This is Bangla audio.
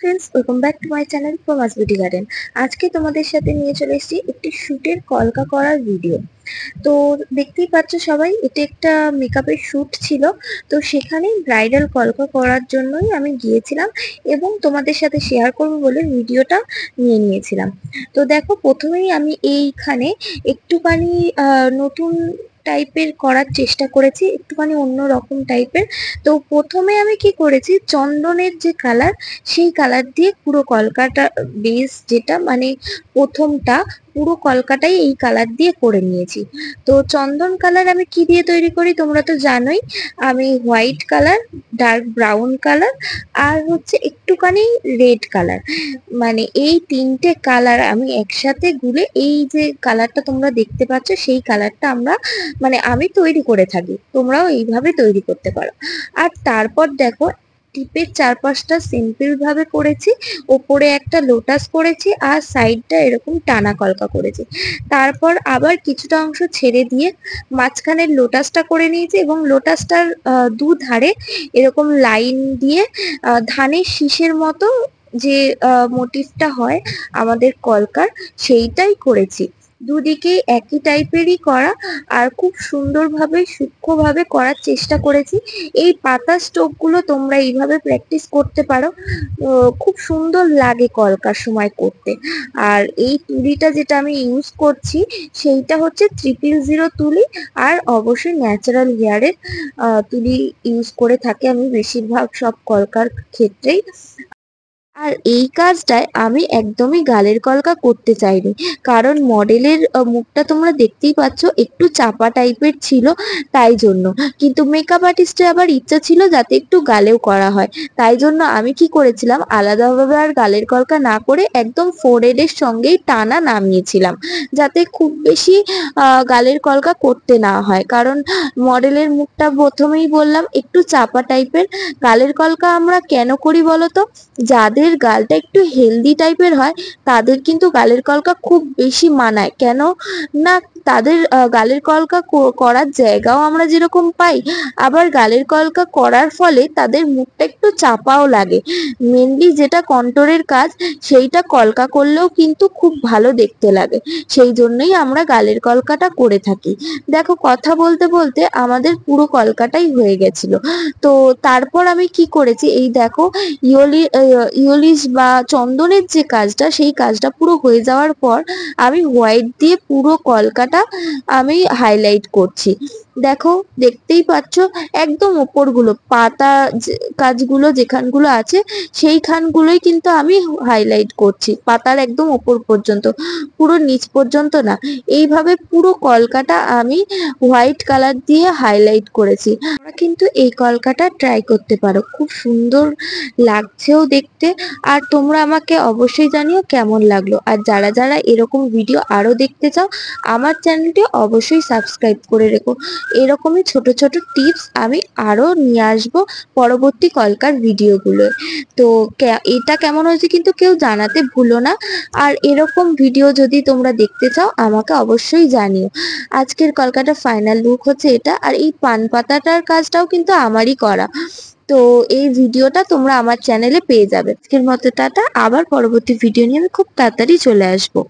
Friends, welcome back to my channel প্রমাস বিউটি গার্ডেন। আজকে তোমাদের সাথে নিয়ে চলে এসেছি একটি শুটের কলকা করার ভিডিও। তো দেখতেই পাচ্ছ সবাই, এটা একটা মেকআপের শুট ছিল। তো সেখানে ব্রাইডাল কলকা করার জন্যই আমি গিয়েছিলাম এবং তোমাদের সাথে শেয়ার করবো বলে ভিডিওটা নিয়ে নিয়েছিলাম। তো দেখো, প্রথমেই আমি এইখানে একটুখানি নতুন টাইপের করার চেষ্টা করেছি, একটুখানি অন্য রকম টাইপের। তো প্রথমে আমি কি করেছি, চন্দনের যে কালার, সেই কালার দিয়ে পুরো কলকাটা বেস, যেটা মানে প্রথমটা, পুরো কলকাটাই এই কালার দিয়ে করে নিয়েছি। তো চন্দন কালার আমি কি দিয়ে তৈরি করি তোমরা তো জানোই। আমি white colour, dark brown colour, আর হচ্ছে একটুখানি রেড কালার, মানে এই তিনটে কালার আমি একসাথে গুলে এই যে কালারটা তোমরা দেখতে পাচ্ছ, সেই কালারটা আমি তৈরি করে থাকি। তোমরাও এইভাবে তৈরি করতে পারো। আর তারপর দেখো, টিপের চারপাশটা সিম্পল ভাবে করেছি, ওপরে একটা লোটাস করেছি, আর সাইডটা এরকম টানা কলকা করেছি। তারপর আবার কিছুটা অংশ ছেড়ে দিয়ে মাঝখানের লোটাসটা করে নিয়েছি, এবং লোটাসটার দুধারে এরকম লাইন দিয়ে ধানের শীষের মতো যে মোটিভটা হয় আমাদের কলকার, সেইটাই করেছি। দুদিকে একই টাইপেরই করা, আর খুব সুন্দরভাবে সূক্ষ্মভাবে করার চেষ্টা করেছি। এই পাতা স্ট্রোক গুলো তোমরা এইভাবে প্র্যাকটিস করতে পারো, খুব সুন্দর লাগে কলকার সময় করতে। আর এই তুলিটা যেটা আমি ইউজ করছি, সেইটা হচ্ছে 000 তুলি, আর অবশ্যই ন্যাচারাল হেয়ারের তুলি ইউজ করে থাকি আমি বেশিরভাগ সব কলকার ক্ষেত্রেই। আর এই কাজটায় আমি একদমই গালের কলকা করতে চাইনি, কারণ মডেলের মুখটা তোমরা দেখতেই পাচ্ছ, একটু চাপা টাইপের ছিল, তাই জন্য। কিন্তু মেকআপ আর্টিস্টের আবার ইচ্ছা ছিল যাতে একটু গালেও করা হয়, তাই জন্য আমি কি করেছিলাম, আলাদাভাবে আর গালের কলকা না করে একদম ফোরহেডের সঙ্গেই টানা নামিয়েছিলাম, যাতে খুব বেশি গালের কলকা করতে না হয়। কারণ মডেলের মুখটা প্রথমেই বললাম একটু চাপা টাইপের। গালের কলকা আমরা কেন করি বলতো? যাদের গালটা একটু হেলদি টাইপের হয়, তাদের কিন্তু গালের কলকা খুব বেশি মানায়। কেন না, তাদের গালের কলকা করার জায়গাও আমরা যেরকম পাই, আবার গালের কলকা করার ফলে তাদের মুখটা একটু চাপাও লাগে। মেনলি যেটা কন্ট্রোরের কাজ, সেইটা কলকা করলেও কিন্তু খুব ভালো দেখতে লাগে। সেই জন্যই আমরা গালের কলকাটা করে থাকি। দেখো, কথা বলতে বলতে আমাদের পুরো কলকাটাই হয়ে গেছিল। তো তারপর আমি কি করেছি, এই দেখো, ইয়োলিশ বা চন্দনের যে কাজটা, সেই কাজটা পুরো হয়ে যাওয়ার পর আমি হোয়াইট দিয়ে পুরো কলকাটা আমি হাইলাইট করছি। দেখো, দেখতেই পাচ্ছ, একদম ওপরগুলো পাতা কাজগুলো যেখানগুলো আছে, সেইখানগুলোই কিন্তু আমি হাইলাইট করছি, পাতার একদম ওপর পর্যন্ত, পুরো নিচ পর্যন্ত না। এইভাবে পুরো কলকাটা আমি হোয়াইট কালার দিয়ে হাইলাইট করেছি। তোমরা কিন্তু এই কলকাটা ট্রাই করতে পারো, খুব সুন্দর লাগছেও দেখতে। আর তোমরা আমাকে অবশ্যই জানিও কেমন লাগলো। আর যারা যারা এরকম ভিডিও আরো দেখতে চাও, আমার চ্যানেলটি অবশ্যই সাবস্ক্রাইব করে রেখো। এরকমই ছোট ছোট টিপস আমি আরো নিয়ে আসবো পরবর্তী কলকার ভিডিওগুলো। তো এটা কেমন হয়েছে কিন্তু কেউ জানাতে ভুলো না। আর এরকম ভিডিও যদি তোমরা দেখতে চাও, আমাকে অবশ্যই জানিও। আজকের কলকাটা ফাইনাল লুক হচ্ছে এটা। আর এই পান পাতাটার কাজটাও কিন্তু আমারই করা। তো এই ভিডিওটা তোমরা আমার চ্যানেলে পেয়ে যাবে। আজকের মতো টাটা, আবার পরবর্তী ভিডিও নিয়ে আমি খুব তাড়াতাড়ি চলে আসবো।